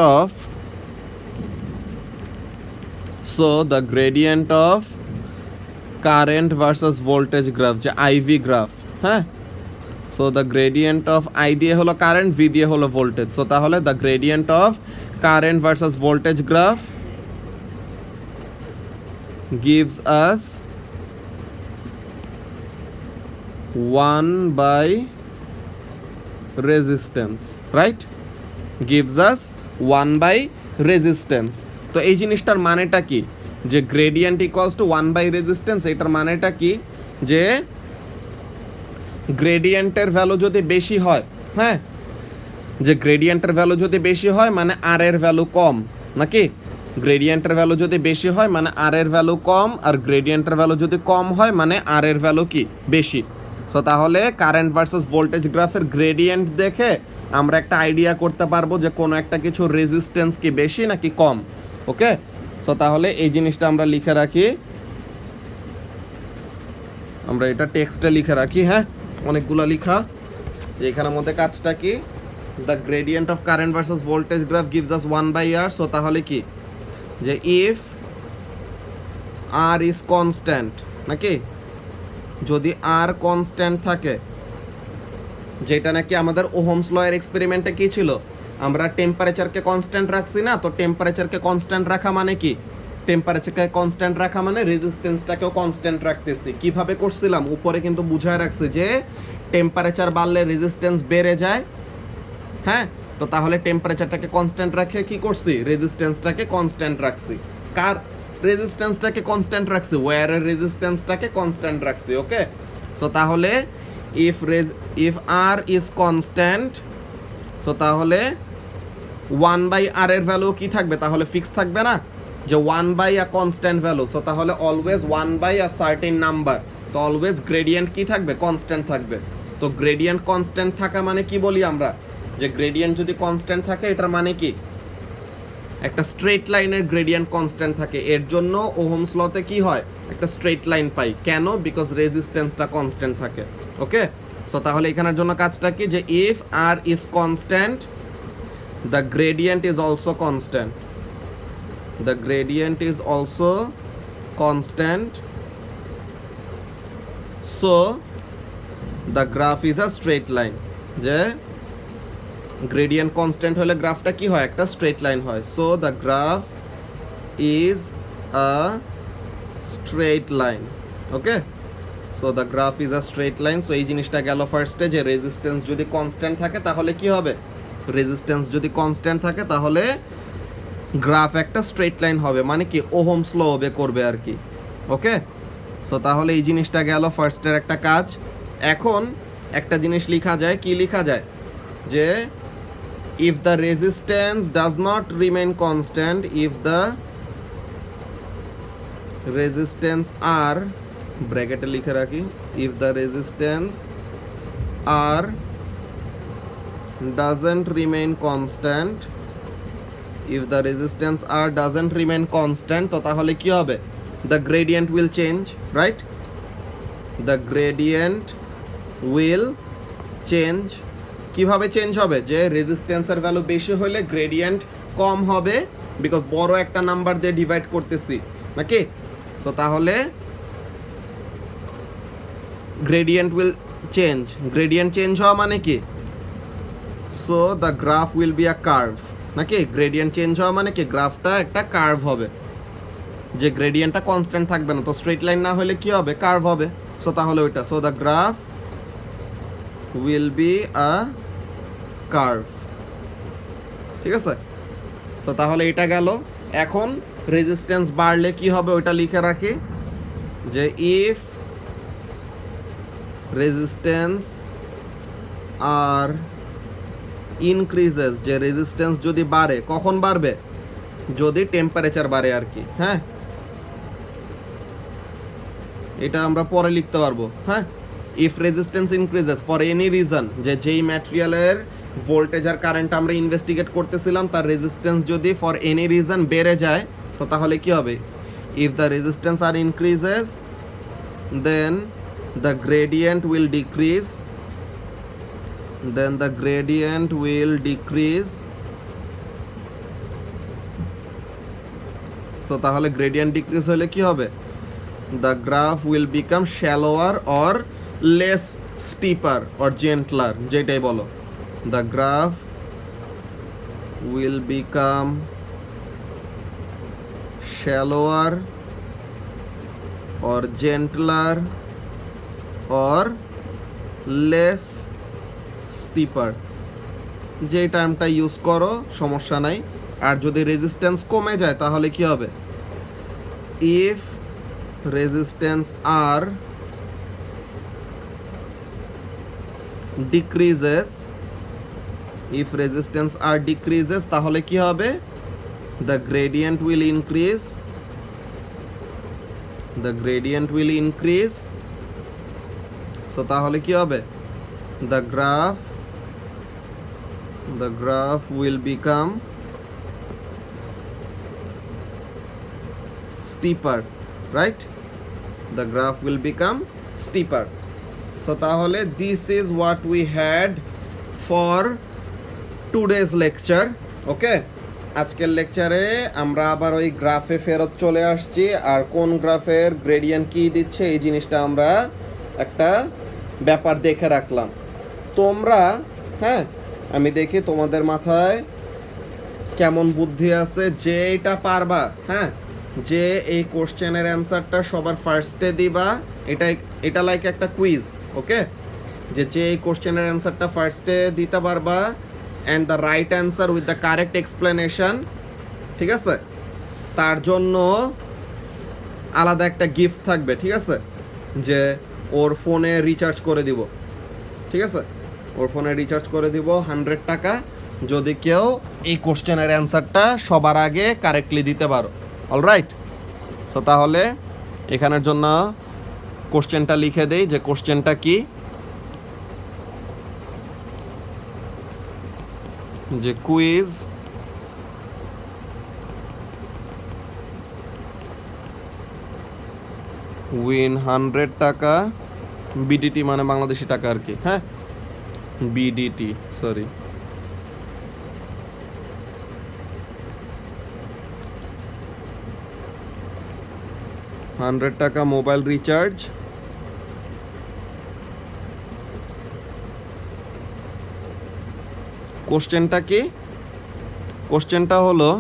of current versus voltage graph, যে আইভি গ্রাফ, হ্যাঁ, so the gradient of I দিয়ে হলো কারেন্ট, ভি দিয়ে হলো ভোল্টেজ। সো তাহলে the gradient of current versus voltage graph gives us 1/resistance, right, gives us 1/resistance। তো এই জিনিসটার মানেটা কি, যে গ্রেডিয়েন্ট ইকুয়ালস টু 1/resistance, এটার মানেটা কি, যে গ্রেডিয়েন্টের ভ্যালু যদি বেশি হয়, হ্যাঁ, যে গ্রেডিয়েন্টের ভ্যালু যদি বেশি হয় মানে আর এর ভ্যালু কম, নাকি গ্রেডিয়েন্টের ভ্যালু যদি বেশি হয় মানে আর এর ভ্যালু কম, আর গ্রেডিয়েন্টের ভ্যালু যদি কম হয় মানে আর এর ভ্যালু কি বেশি। সো তাহলে কারেন্ট ভার্সেস ভোল্টেজ গ্রাফের গ্রেডিয়েন্ট দেখে আমরা একটা আইডিয়া করতে পারবো যে কোনো একটা কিছু রেজিস্ট্যান্স কি বেশি নাকি কম। ওকে, সো তাহলে এই জিনিসটা আমরা লিখে রাখি, আমরা এটা টেক্সটে লিখে রাখি, হ্যাঁ, অনেকগুলো লিখা। এখানের মধ্যে কাজটা কি, the gradient of current versus voltage graph gives us 1/r। So তাহলে কি, যে ইফ আর ইজ কনস্ট্যান্ট, নাকি যদি আর কনস্ট্যান্ট থাকে, যেটা নাকি আমাদের ওহমস ল এর এক্সপেরিমেন্টে কি ছিল, আমরা টেম্পারেচারকে কনস্ট্যান্ট রাখছি না। তো টেম্পারেচারকে কনস্ট্যান্ট রাখা মানে কি, টেম্পারেচারকে কনস্ট্যান্ট রাখা মানে রেজিস্ট্যান্সটাকেও কনস্ট্যান্ট রাখতেছি। কিভাবে করছিলাম, উপরে কিন্তু বুঝায় রাখছে যে টেম্পারেচার বাড়লে রেজিস্ট্যান্স বেড়ে যায়, হ্যাঁ। তো তাহলে টেম্পারেচারটাকে কনস্ট্যান্ট রাখে কি করছি, রেজিস্ট্যান্সটাকে কনস্ট্যান্ট রাখছি। কার রেজিস্ট্যান্সটাকে কনস্ট্যান্ট রাখছি, ওয়্যারের রেজিস্ট্যান্সটাকে কনস্ট্যান্ট রাখছি। ওকে, সো তাহলে if r is constant, so তাহলে 1/r এর ভ্যালু কি থাকবে, তাহলে ফিক্স থাকবে না, যে 1/a কনস্ট্যান্ট ভ্যালু। সো তাহলে অলওয়েজ 1/a সার্টেন নাম্বার, তো অলওয়েজ গ্রেডিয়েন্ট কি থাকবে, কনস্ট্যান্ট থাকবে। তো গ্রেডিয়েন্ট কনস্ট্যান্ট থাকা মানে কি বলি আমরা, যে গ্রেডিয়েন্ট যদি কনস্ট্যান্ট থাকে এটার মানে কি, একটা স্ট্রেট লাইনের গ্রেডিয়েন্ট কনস্ট্যান্ট থাকে, এর জন্য ওহমস লতে কি হয়, একটা স্ট্রেট লাইন পাই। কেন, বিকজ রেজিস্ট্যান্সটা কনস্ট্যান্ট থাকে। ওকে, সো তাহলে এখানের জন্য কাজটা কি, যে if r is constant, the gradient is also constant, the gradient is also constant, so the graph is a straight line. যে গ্রেডিয়েন্ট কনস্ট্যান্ট হলে গ্রাফটা কি হয়, একটা স্ট্রেট লাইন হয়। So the graph is a straight line. Okay, so the graph is a straight line. So এই জিনিসটা গেল ফার্স্টে, যে রেজিস্ট্যান্স যদি কনস্ট্যান্ট থাকে তাহলে কি হবে, রেজিস্ট্যান্স যদি কনস্ট্যান্ট থাকে তাহলে গ্রাফ একটা স্ট্রেট লাইন হবে, মানে কি ওহমস ল ওবে করবে আর কি। ওকে, সো তাহলে এই জিনিসটা গেল ফার্স্টের একটা কাজ। এখন একটা জিনিস লেখা যায়, কি লেখা যায়, যে if the resistance does not remain constant, if the resistance r ব্র্যাকেটে লিখে রাখি, if the resistance r doesn't remain constant, if the resistance r doesn't remain constant, তো তাহলে কি হবে, the gradient will change, right? The gradient will change. কিভাবে change হবে, যে রেজিস্ট্যান্সের ভ্যালু বেশি হলে গ্রেডিয়েন্ট কম হবে, বিকজ বড় একটা নাম্বার দিয়ে ডিভাইড করতেছি নাকি। সো তাহলে gradient will change, gradient change হওয়া মানে কি, so the graph will be a curve নাকি। গ্রেডিয়েন্ট চেঞ্জ হওয়া মানে কি, গ্রাফটা একটা কার্ভ হবে, যে গ্রেডিয়েন্টটা কনস্ট্যান্ট থাকবে না, তো স্ট্রেট লাইন না হলে কি হবে, কার্ভ হবে। সো তাহলে ওইটা, so the graph will be a curve, ঠিক আছে। সো তাহলে এটা গেল। এখন রেজিস্ট্যান্স বাড়লে কি হবে ওইটা লিখে রাখি, যে ইফ রেজিস্ট্যান্স আর ইনক্রিজেস, যে রেজিস্ট্যান্স যদি বাড়ে, কখন বাড়বে, যদি টেম্পারেচার বাড়ে আর কি। হ্যাঁ, এটা আমরা পরে লিখতে পারবো। হ্যাঁ, if resistance increases for any reason, যে যেই ম্যাটেরিয়ালের ভোল্টেজ আর কারেন্ট আমরা ইনভেস্টিগেট করতেছিলাম তার রেজিস্ট্যান্স যদি ফর এনি রিজন বেড়ে যায়, তো তাহলে কি হবে, if the resistance r increases then the gradient will decrease, then the gradient will decrease. So তাহলে gradient decrease হলে কি হবে, the graph will become shallower or less steeper or gentler, যেটাই বলো, the graph will become shallower or gentler or less stripper, যে টার্মটা use করো সমস্যা নাই। আর যদি রেজিস্ট্যান্স কমে যায় তাহলে কি হবে, if resistance r decreases, if resistance r decreases তাহলে কি হবে, the gradient will increase, the gradient will increase. So তাহলে কি হবে, the graph will become steeper, right? The graph will become steeper. So তাহলে this is what we had for today's lecture. Okay, আজকের লেকচারে আমরা আবার ওই গ্রাফে ফেরত চলে আসছি, আর কোন গ্রাফের গ্রেডিয়েন্ট কি দিচ্ছে এই জিনিসটা আমরা একটা ব্যাপার দেখে রাখলাম। তোমরা, হ্যাঁ, আমি দেখি তোমাদের মাথায় কেমন বুদ্ধি আছে, যে এটা পারবা, হ্যাঁ, যে এই কোশ্চেনের অ্যান্সারটা সবার ফার্স্টে দিবা, এটা লাইক একটা কুইজ। ওকে, যে এই কোশ্চেনের অ্যান্সারটা ফার্স্টে দিতে পারবা and the right answer with the correct explanation, ঠিক আছে, তার জন্য আলাদা একটা গিফট থাকবে, ঠিক আছে, যে ওর ফোনে রিচার্জ করে দিব, ঠিক আছে, ওর ফোনে রিচার্জ করে দিব 100 টাকা, যদি কেউ এই কোশ্চেনের অ্যান্সারটা সবার আগে কারেক্টলি দিতে পারো। অলরাইট, সো তাহলে এখানের জন্য কোশ্চেনটা লিখে দেই, যে কোশ্চেনটা কি, যে কুইজ উইন 100 টাকা, বিডিটি মানে বাংলাদেশি টাকা আর কি। হ্যাঁ, বিডিটি, সরি, টাকা মোবাইল রিচার্জ। কোশ্চেনটা কি, কোশ্চেনটা হলো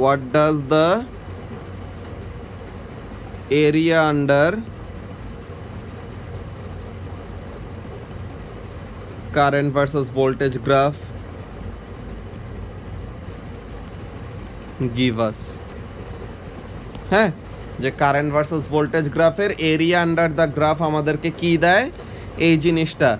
what does the area under current versus voltage graph give us, হ্যাঁ, যে কারেন্ট ভার্সেস ভোল্টেজ গ্রাফের এরিয়া আন্ডার দ্য গ্রাফ আমাদেরকে কি দেয়, এই জিনিসটা,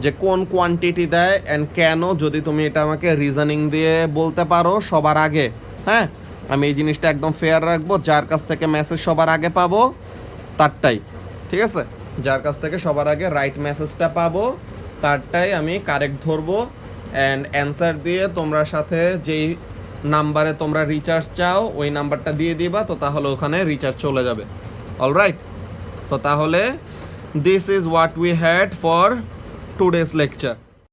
যে কোন কোয়ান্টিটি দেয় অ্যান্ড কেন, যদি তুমি এটা আমাকে রিজনিং দিয়ে বলতে পারো সবার আগে, হ্যাঁ, আমি এই জিনিসটা একদম ফেয়ার রাখবো, যার কাছ থেকে মেসেজ সবার আগে পাবো তারটাই, ঠিক আছে, যার কাছ থেকে সবার আগে রাইট মেসেজটা পাবো তারটাই আমি কারেক্ট ধরবো, অ্যান্ড অ্যান্সার দিয়ে তোমরা সাথে যেই নাম্বারে তোমরা রিচার্জ চাও ওই নাম্বারটা দিয়ে দিবা, তো তাহলে ওখানে রিচার্জ চলে যাবে। অলরাইট, সো তাহলে this is what we had for today's lecture.